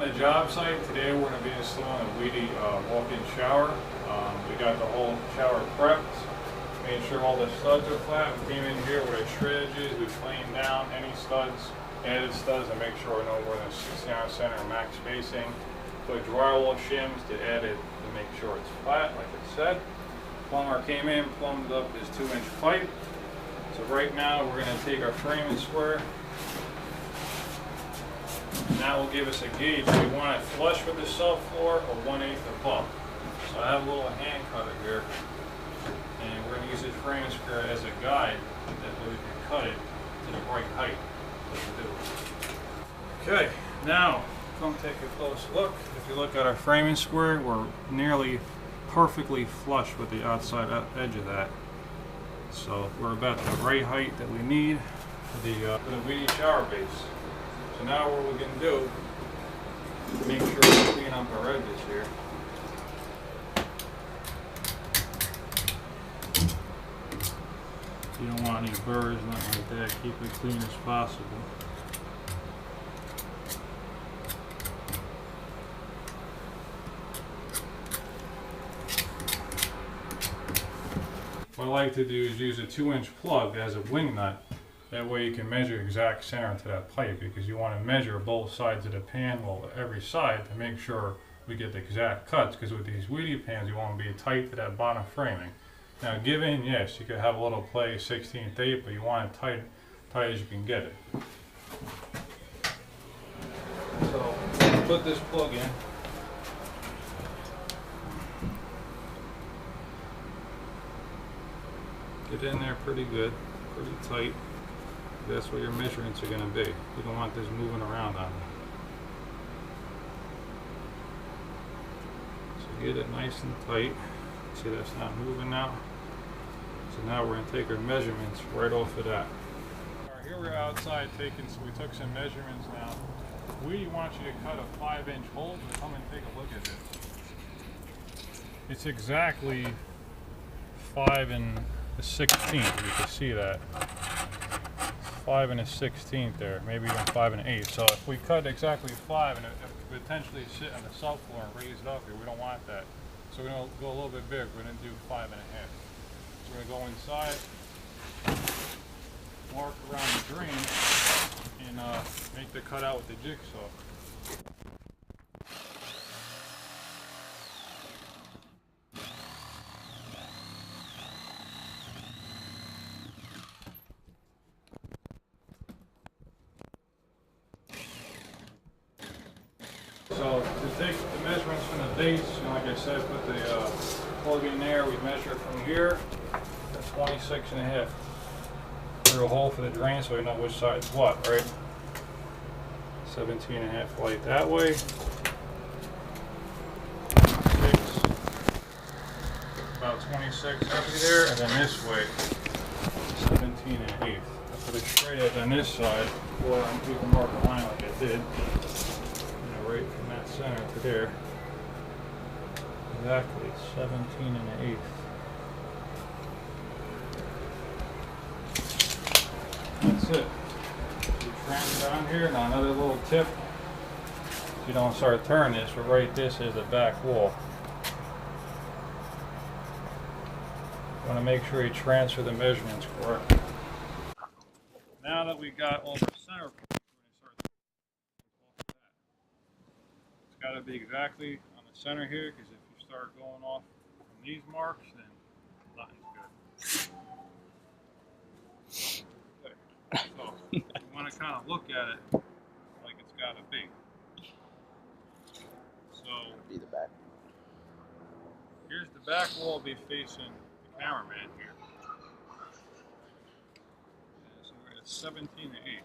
on the job site. Today we're going to be installing a Wedi walk-in shower. We got the whole shower prepped, made sure all the studs are flat. We came in here with our shred edges. We planed down any studs, added studs, and make sure no more than 69 center max spacing. Put drywall shims to add it to make sure it's flat, like it said. Plumber came in, plumbed up his 2-inch pipe. So right now we're going to take our frame and square. And that will give us a gauge. Do we want it flush with the subfloor or 1/8 above? So I have a little hand cutter here, and we're going to use this frame and square as a guide that way we can cut it to the right height. Okay, now come take a close look. If you look at our frame and square, we're nearly perfectly flush with the outside edge of that. So we're about the right height that we need for the Wedi shower base. So now what we're going to do is make sure we clean up our edges here. You don't want any burrs, nothing like that. Keep it clean as possible. What I like to do is use a 2-inch plug as a wing nut. That way you can measure exact center to that pipe, because you want to measure both sides of the pan, well, every side, to make sure we get the exact cuts, because with these Wedi pans you want to be tight to that bottom framing. Now given, yes, you could have a little play 16th eight, but you want it tight as you can get it. So put this plug in. Get in there pretty good, pretty tight. That's where your measurements are going to be. You don't want this moving around on you. So get it nice and tight. See, that's not moving now. So now we're going to take our measurements right off of that. Alright, here we're outside taking, so we took some measurements now. We want you to cut a 5-inch hole, so come and take a look at it. It's exactly 5 1/16, you can see that. 5 1/16 there, maybe even 5 1/8. So if we cut exactly 5 and it potentially sit on the subfloor and raise it up here, we don't want that. So we're going to go a little bit bigger. We're going to do 5 1/2. So we're going to go inside, mark around the drain, and make the cutout with the jigsaw. So to take the measurements from the base, like I said, put the plug in there. We measure from here to 26 1/2. Through a hole for the drain so we know which side's what, right? 17 1/2 light that way. 6, about 26 heavy there, and then this way, 17 1/8. I put it straight edge on this side, or we can mark a line like I did. Right from that center to there. Exactly 17 1/8. That's it. You trim down here. Now another little tip. So you don't start turning this, but right this is the back wall. You want to make sure you transfer the measurements correctly. Now that we got all the center points, got to be exactly on the center here, because if you start going off from these marks, then nothing's good. Okay. So you want to kind of look at it like it's got to be. So be the back. Here's the back wall be facing the cameraman here. So we're at 17 1/8.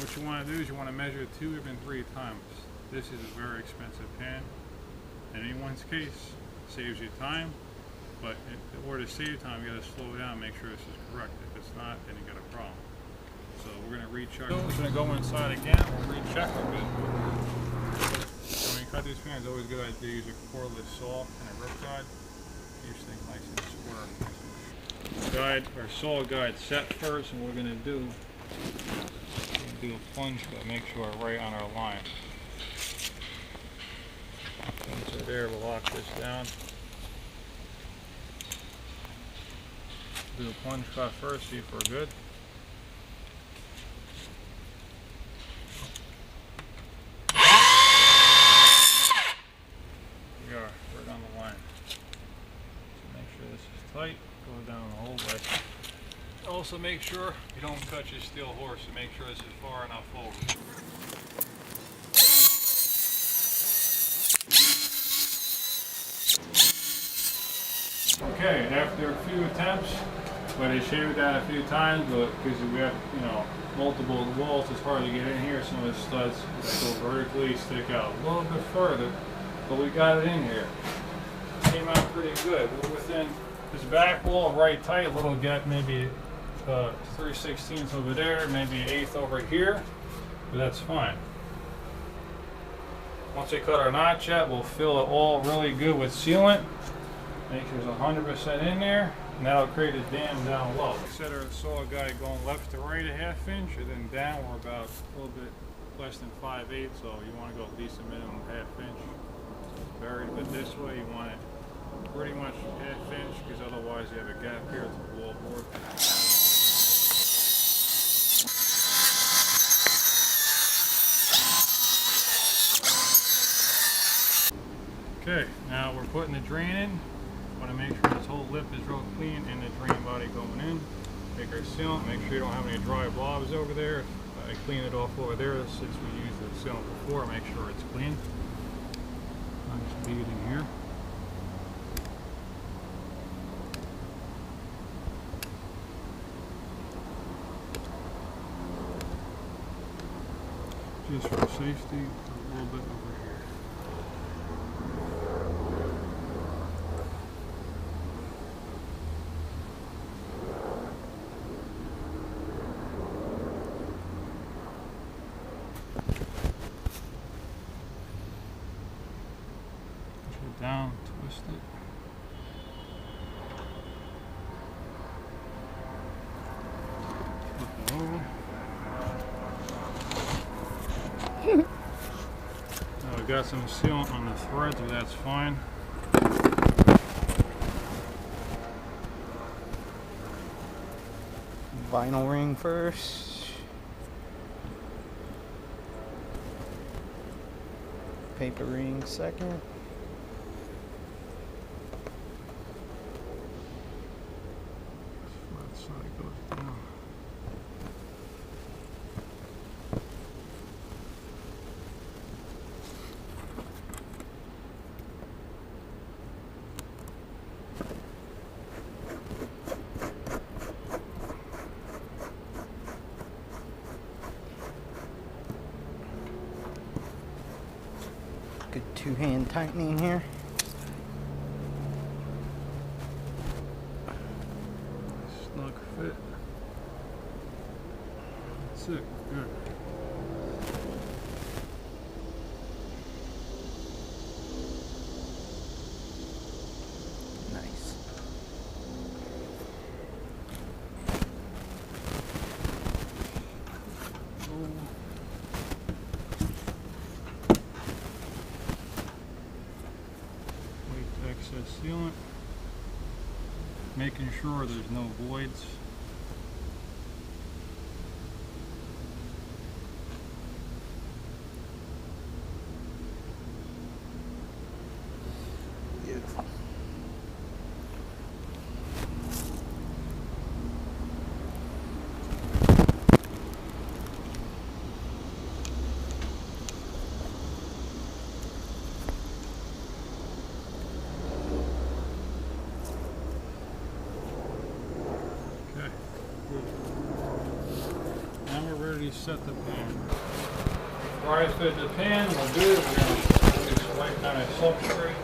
what you want to do is you want to measure 2 even 3 times. This is a very expensive pan. In anyone's case, saves you time, but in order to save time, you got to slow down and make sure this is correct. If it's not, then you got a problem. So we're going to recheck. We're going to go inside again. We'll recheck a bit. So when you cut these pans, it's always a good idea to use a cordless saw and a rip guide. Keeps things nice and square. Guide or saw guide set first, and what we're going to do a plunge cut, make sure we're right on our line. Once we're there, we'll lock this down. Do a plunge cut first, see if we're good. We are right on the line. So make sure this is tight, go down the whole way. Also make sure you don't cut your steel horse, and make sure this is far enough over. Okay, after a few attempts, but I shaved it down a few times, but because we have, multiple walls, it's hard to get in here. Some of the studs that go vertically stick out a little bit further, but we got it in here. Came out pretty good. We're within this back wall right tight, a little gap, maybe 3/16 over there, maybe 1/8 over here, but that's fine. Once we cut our notch out, we'll fill it all really good with sealant. Make sure it's 100% in there, and that'll create a dam down low. Set our saw guide going left to right 1/2 inch, and then down we're about a little bit less than 5/8, so you want to go at least a minimum 1/2 inch. Buried, but this way you want it pretty much 1/2 inch, because otherwise you have a gap here at the wall board. Okay, now we're putting the drain in. Want to make sure this whole lip is real clean and the drain body going in. Take our sealant, make sure you don't have any dry blobs over there. I clean it off over there since we used the sealant before. Make sure it's clean. Nice bead in here. Just for safety, a little bit over here. Down, twist it. Flip it over. Now we got some sealant on the threads, but that's fine. Vinyl ring first. Paper ring second. Good two-hand tightening here. Snug fit. That's it. Good. Nice. Excess sealant, making sure there's no voids. Beautiful. set the pan. Before I fit the pan, we're good. We're going to just wipe down our substrate,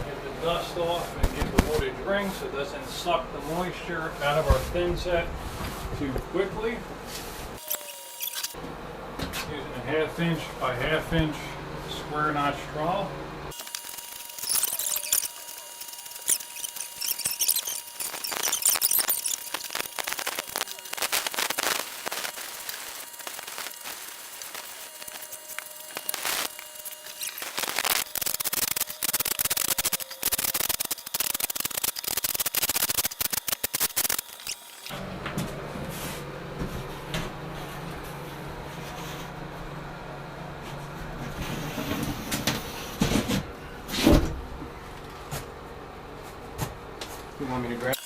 get the dust off, and get the water ring so it doesn't suck the moisture out of our thin set too quickly. Using a 1/2 inch by 1/2 inch square notch trowel. You want me to grab?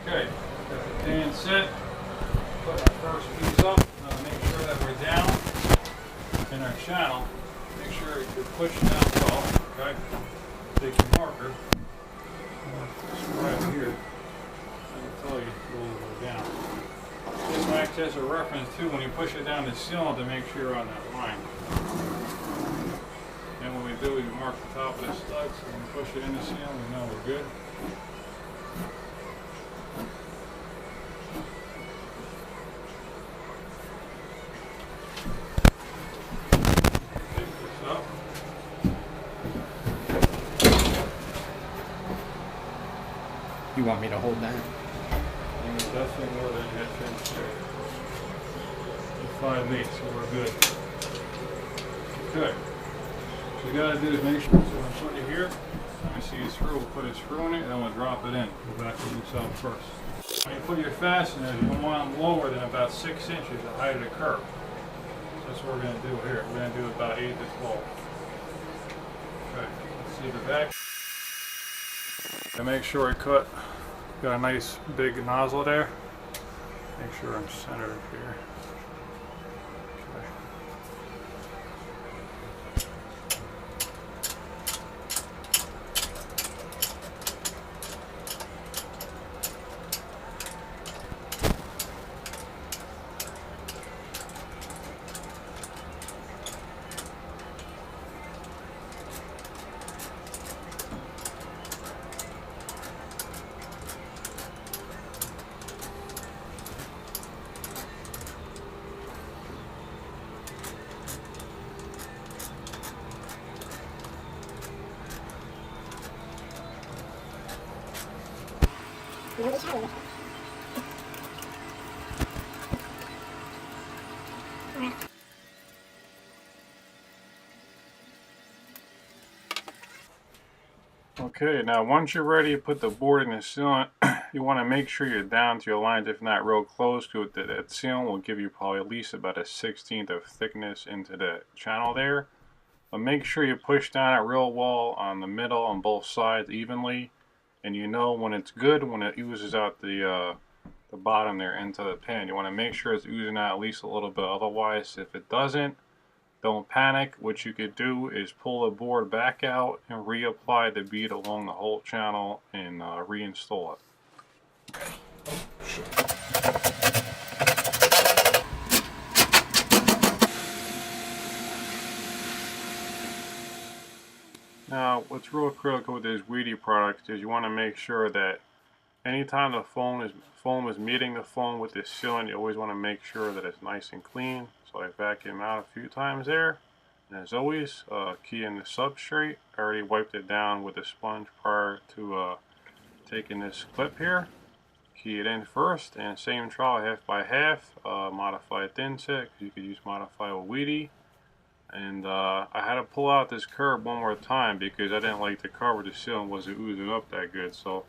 Okay, got the pan set. Put our first piece up. Now make sure that we're down in our channel. Make sure you're pushing down well. Okay. Take your marker. Right here. I can tell you we're down. This acts as a reference too when you push it down the ceiling to make sure you're on that line. And what we do is we mark the top of the studs and we push it in the ceiling, we know we're good. Take this up. You want me to hold that? And it's definitely more than that inch there. 5/8, so we're good. Okay. What we gotta do is make sure, so we'll put it here. When we see a screw, we'll put a screw in it and then we'll drop it in. Go back to the side first. When you put your fasteners, you don't want them lower than about 6 inches the height of the curve. So that's what we're gonna do here. We're gonna do about 8 to 12. Okay, let's see the back. And make sure I cut, got a nice big nozzle there. Make sure I'm centered here. Okay. Okay, now once you're ready to put the board in the ceiling, you want to make sure you're down to your lines, if not real close to it. That ceiling will give you probably at least about a 1/16 of thickness into the channel there. But make sure you push down it real well on the middle on both sides evenly, and you know when it's good when it oozes out the bottom there into the pan. You want to make sure it's oozing out at least a little bit. Otherwise, if it doesn't, don't panic. What you could do is pull the board back out and reapply the bead along the whole channel and reinstall it. Now, what's real critical with this Wedi product is you want to make sure that anytime the foam is meeting the foam with the ceiling, you always want to make sure that it's nice and clean. So I vacuum out a few times there. And as always, key in the substrate. I already wiped it down with a sponge prior to taking this clip here. Key it in first, and same trowel 1/2 by 1/2. Modify thin set, you could use modify with Wedi. And I had to pull out this curb one more time because I didn't like the cover. The ceiling wasn't oozing up that good. So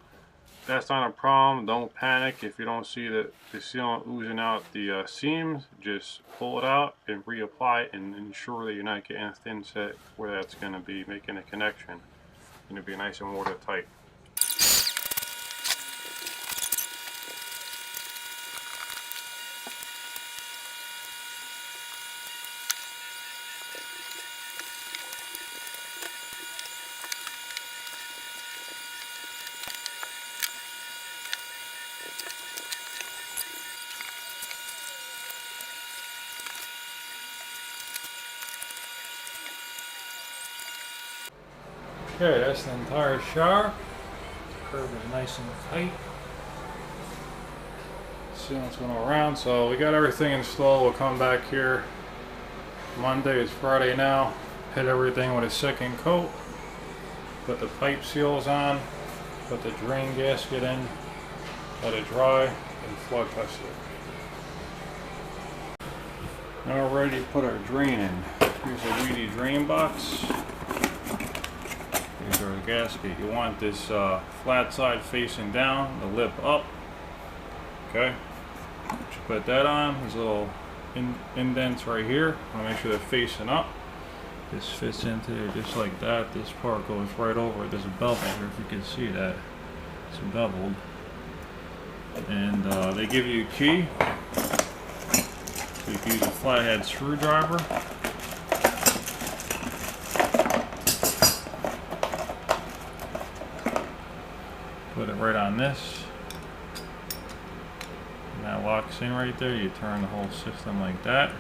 that's not a problem. Don't panic if you don't see the ceiling oozing out the seams. Just pull it out and reapply it and ensure that you're not getting a thin set where that's going to be making a connection. It's going to be nice and watertight. Okay, that's the entire shower. Curb is nice and tight. Sealant's going around, so we got everything installed. We'll come back here Monday. It's Friday now. Hit everything with a second coat. Put the pipe seals on. Put the drain gasket in. Let it dry and flood test it. Now we're ready to put our drain in. Here's a Wedi drain box. Here's our gasket. You want this flat side facing down, the lip up. Okay. You put that on. There's little indents right here. I want to make sure they're facing up. This fits into there just like that. This part goes right over. There's a bevel here, if you can see that. It's beveled. And they give you a key. So you can use a flathead screwdriver. Put it right on this. And that locks in right there. You turn the whole system like that.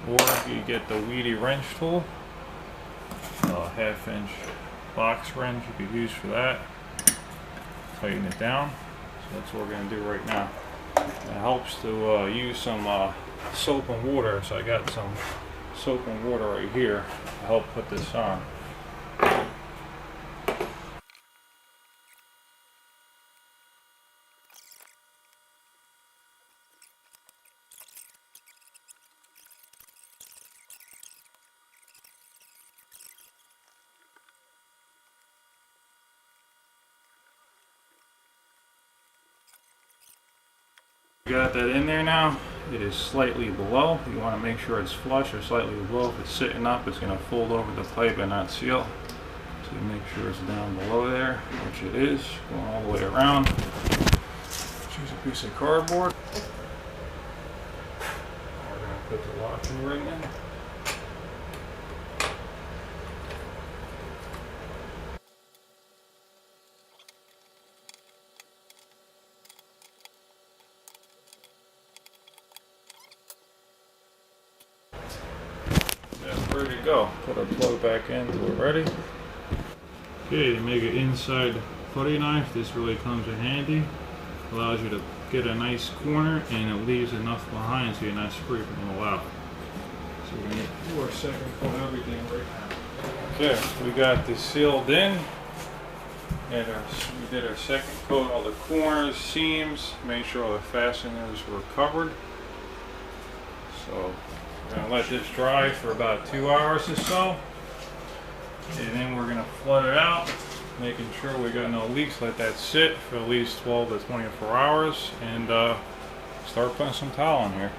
Or you get the Wedi wrench tool. A 1/2 inch box wrench you could use for that. Tighten it down. So that's what we're going to do right now. It helps to use some soap and water. So I got some soap and water right here to help put this on. Got that in there now. It is slightly below. You want to make sure it's flush or slightly below. If it's sitting up, it's going to fold over the pipe and not seal. So you make sure it's down below there, which it is, going all the way around. Choose a piece of cardboard. We're going to put the locking ring in. Ready to go. Put our plug back in until we're ready. Okay, to make an inside putty knife, this really comes in handy. Allows you to get a nice corner and it leaves enough behind so you're not scraping it all out. So we're going to do our second coat of everything right now. Okay, we got this sealed in. And we did our second coat, all the corners, seams, made sure all the fasteners were covered. So we're going to let this dry for about 2 hours or so. And then we're going to flood it out, making sure we got no leaks. Let that sit for at least 12 to 24 hours and start putting some tile in here.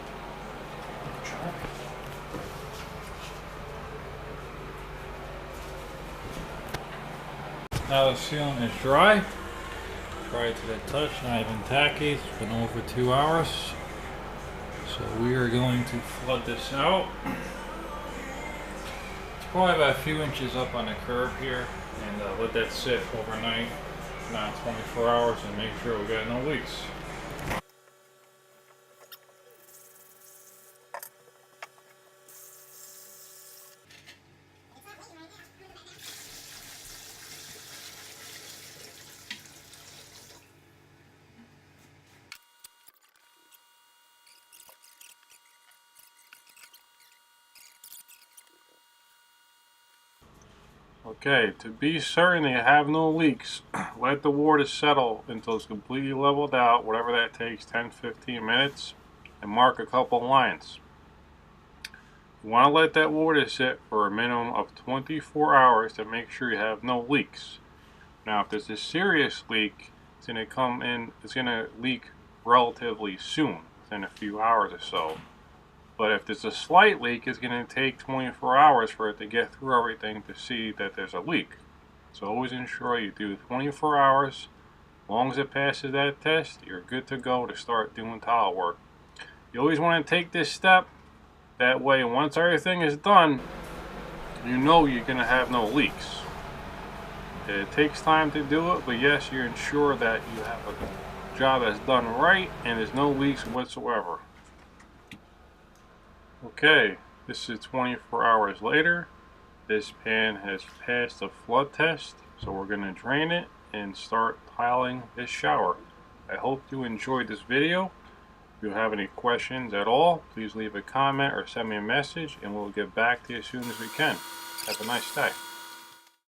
Now the sealant is dry. Dry to the touch, not even tacky. It's been over 2 hours. So we are going to flood this out. It's probably about a few inches up on the curb here, and let that sit overnight, not 24 hours, and make sure we got no leaks. Okay, to be certain that you have no leaks, let the water settle until it's completely leveled out, whatever that takes, 10-15 minutes, and mark a couple lines. You want to let that water sit for a minimum of 24 hours to make sure you have no leaks. Now, if there's a serious leak, it's going to leak relatively soon, within a few hours or so. But if there's a slight leak, it's going to take 24 hours for it to get through everything to see that there's a leak. So always ensure you do 24 hours. As long as it passes that test, you're good to go to start doing tile work. You always want to take this step. That way, once everything is done, you know you're going to have no leaks. It takes time to do it, but yes, you ensure that you have a job that's done right and there's no leaks whatsoever. Okay, this is 24 hours later. This pan has passed the flood test. So we're going to drain it and start tiling this shower. I hope you enjoyed this video. If you have any questions at all, please leave a comment or send me a message and we'll get back to you as soon as we can. Have a nice day.